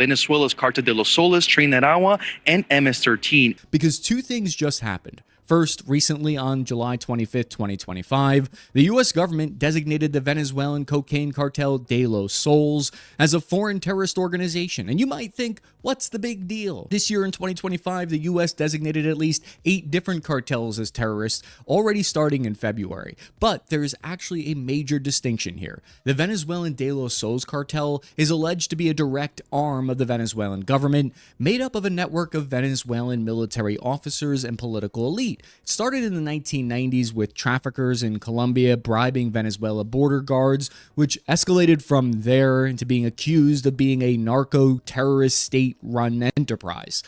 Venezuela's Cartel de los Soles, Tren Aragua, and MS-13. Because two things just happened. First, recently on July 25th, 2025, the U.S. government designated the Venezuelan cocaine cartel De Los Soles as a foreign terrorist organization. And you might think, what's the big deal? This year in 2025, the U.S. designated at least 8 different cartels as terrorists, already starting in February. But there is actually a major distinction here. The Venezuelan De Los Soles cartel is alleged to be a direct arm of the Venezuelan government, made up of a network of Venezuelan military officers and political elite. It started in the 1990s with traffickers in Colombia bribing Venezuela border guards, which escalated from there into being accused of being a narco-terrorist state-run enterprise.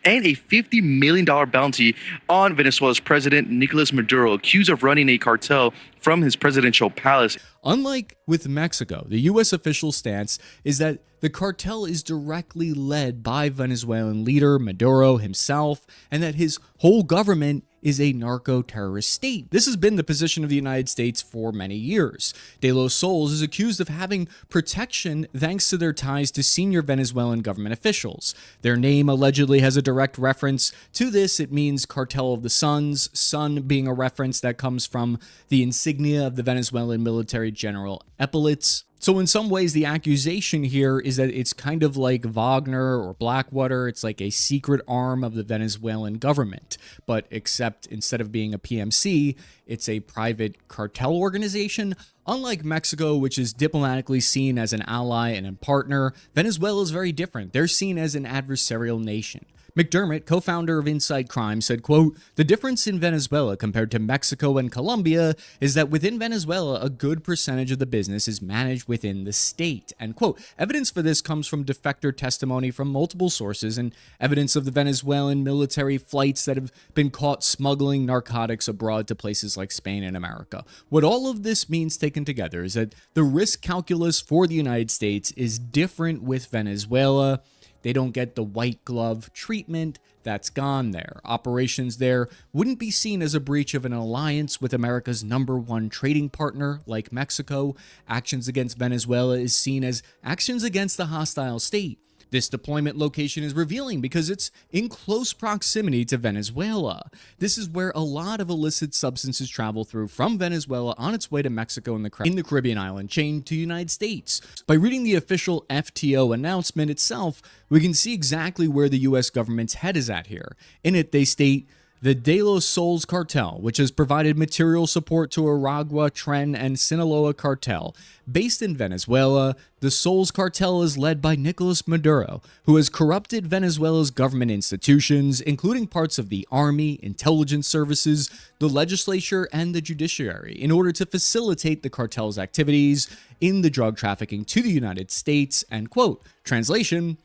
And a $50 million bounty on Venezuela's president, Nicolás Maduro, accused of running a cartel from his presidential palace. Unlike with Mexico, the U.S. official stance is that the cartel is directly led by Venezuelan leader Maduro himself, and that his whole government is a narco-terrorist state. This has been the position of the United States for many years. De Los Soles is accused of having protection thanks to their ties to senior Venezuelan government officials. Their name allegedly has a direct reference to this. It means Cartel of the Suns, sun being a reference that comes from the insignia of the Venezuelan military general epaulets. So in some ways, the accusation here is that it's kind of like Wagner or Blackwater. It's like a secret arm of the Venezuelan government, but except instead of being a PMC, it's a private cartel organization. Unlike Mexico, which is diplomatically seen as an ally and a partner, Venezuela is very different. They're seen as an adversarial nation. McDermott, co-founder of Inside Crime, said, quote, "The difference in Venezuela compared to Mexico and Colombia is that within Venezuela, a good percentage of the business is managed within the state," end quote. Evidence for this comes from defector testimony from multiple sources and evidence of the Venezuelan military flights that have been caught smuggling narcotics abroad to places like Spain and America. What all of this means taken together is that the risk calculus for the United States is different with Venezuela. They don't get the white glove treatment that's gone there. Operations there wouldn't be seen as a breach of an alliance with America's #1 trading partner like Mexico. Actions against Venezuela is seen as actions against the hostile state. This deployment location is revealing because it's in close proximity to Venezuela. This is where a lot of illicit substances travel through from Venezuela on its way to Mexico and in the Caribbean island chain to the United States. By reading the official FTO announcement itself, we can see exactly where the U.S. government's head is at here. In it, they state, "The De Los Soles cartel, which has provided material support to Aragua, Tren, and Sinaloa cartel. Based in Venezuela, the Soles cartel is led by Nicolás Maduro, who has corrupted Venezuela's government institutions, including parts of the army, intelligence services, the legislature, and the judiciary, in order to facilitate the cartel's activities in the drug trafficking to the United States," end quote. Translation: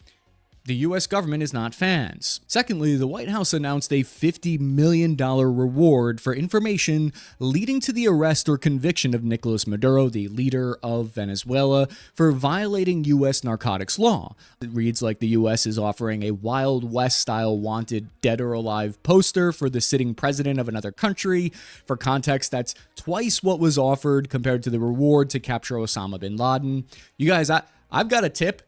the U.S. government is not fans. Secondly, the White House announced a $50 million reward for information leading to the arrest or conviction of Nicolás Maduro, the leader of Venezuela, for violating U.S. narcotics law. It reads like the U.S. is offering a Wild West-style wanted dead or alive poster for the sitting president of another country. For context, that's twice what was offered compared to the reward to capture Osama bin Laden. You guys, I've got a tip.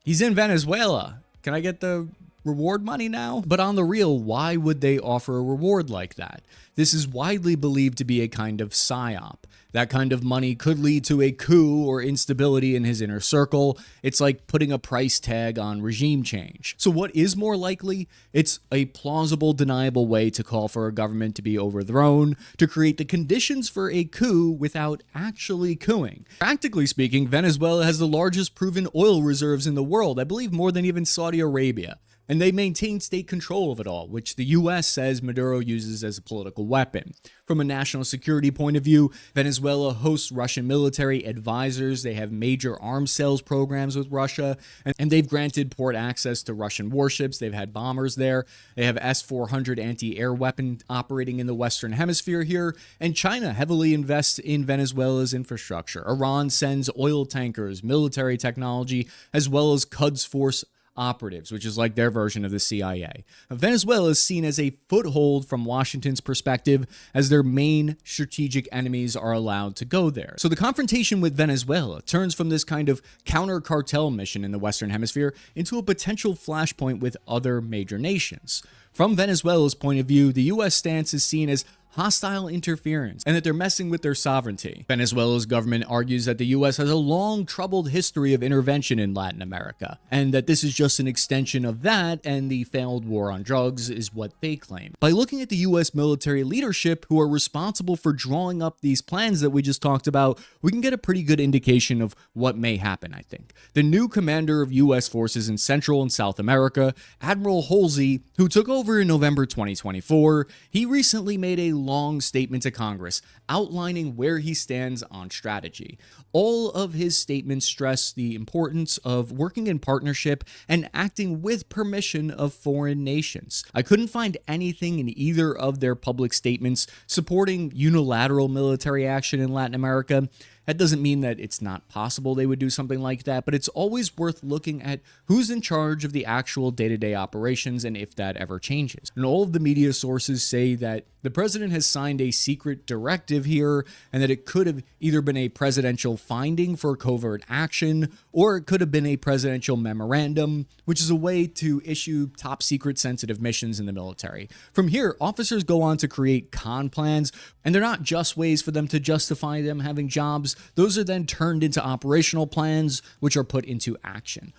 He's in Venezuela. Can I get the reward money now? But on the real, why would they offer a reward like that? This is widely believed to be a kind of psyop. That kind of money could lead to a coup or instability in his inner circle. It's like putting a price tag on regime change. So what is more likely? It's a plausible, deniable way to call for a government to be overthrown, to create the conditions for a coup without actually coupping. Practically speaking, Venezuela has the largest proven oil reserves in the world, I believe more than even Saudi Arabia. And they maintain state control of it all, which the U.S. says Maduro uses as a political weapon. From a national security point of view, Venezuela hosts Russian military advisors. They have major arms sales programs with Russia, and they've granted port access to Russian warships. They've had bombers there. They have S-400 anti-air weapon operating in the Western Hemisphere here, and China heavily invests in Venezuela's infrastructure. Iran sends oil tankers, military technology, as well as Quds Force operatives, which is like their version of the CIA. Venezuela is seen as a foothold from Washington's perspective, as their main strategic enemies are allowed to go there. So the confrontation with Venezuela turns from this kind of counter-cartel mission in the Western Hemisphere into a potential flashpoint with other major nations. From Venezuela's point of view, the U.S. stance is seen as hostile interference and that they're messing with their sovereignty. Venezuela's government argues that the U.S. has a long, troubled history of intervention in Latin America, and that this is just an extension of that, and the failed war on drugs is what they claim. By looking at the U.S. military leadership who are responsible for drawing up these plans that we just talked about, we can get a pretty good indication of what may happen, I think. The new commander of U.S. forces in Central and South America, Admiral Halsey, who took over in November 2024, he recently made a long statement to Congress outlining where he stands on strategy. All of his statements stress the importance of working in partnership and acting with permission of foreign nations. I couldn't find anything in either of their public statements supporting unilateral military action in Latin America. That doesn't mean that it's not possible they would do something like that, but it's always worth looking at who's in charge of the actual day-to-day operations and if that ever changes. And all of the media sources say that the president has signed a secret directive here, and that it could have either been a presidential finding for covert action, or it could have been a presidential memorandum, which is a way to issue top secret sensitive missions in the military. From here, officers go on to create con plans, and they're not just ways for them to justify them having jobs. Those are then turned into operational plans, which are put into action.